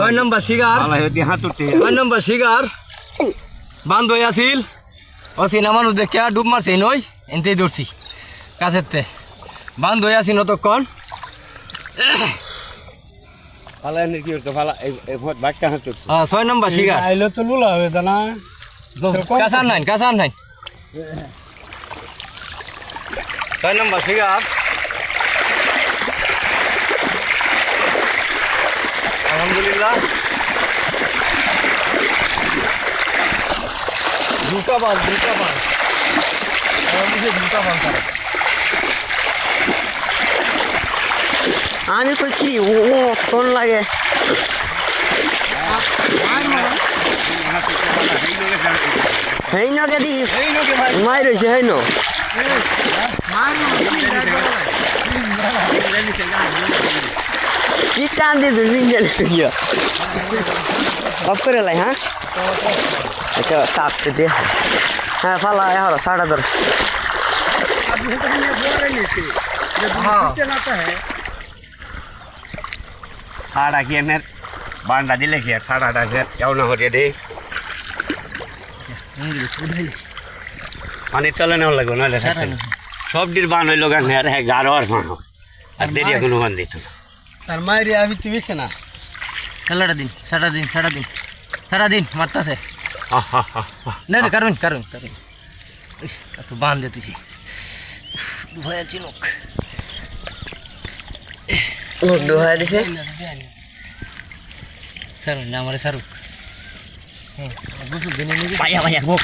ছয় নম্বর শিকার 6 নম্বর শিকার বান্ধ হয়ে আছিল অচিনা মানুষ দেখে ডুব মারছে নই এনতেই ধরছি কাছেতে বান্ধ হয়ে আছি নতক্ষণ ছয় নম্বর শিকার আইলে তো লুলা হবে তা না কাঁচান নাই 6 নম্বর শিকার আলহামদুলিল্লাহ দুটা বাল আমি কই কি ও তোন লাগে হেই নকে দি মাই রইছে হেই ন কি টান দিয়ে দুদিন গেলে তুইয়া অফ করে লাই হ্যাঁ আচ্ছা তাপতে দে হ্যাঁ ফালা হলো সাড়া ধর साड़ा की एमर बांडा दिले की साड़ा डाके जाओ ना हो रे दे पानी चले ना लगो ना ले सब दिन बान होई लोगन है रे गार और मा আর দেরি এখনো বান দিত তার মাইরে আমি চিবিছে না সারা দিন মারতাছে না রে কারণ তো বান দে তুই ভয় আছে লোক ডোহাই দিছে স্যার না আমারে স্যার হ্যাঁ বুঝু দিনে নিবি ভাইয়া ভাইয়া মুখ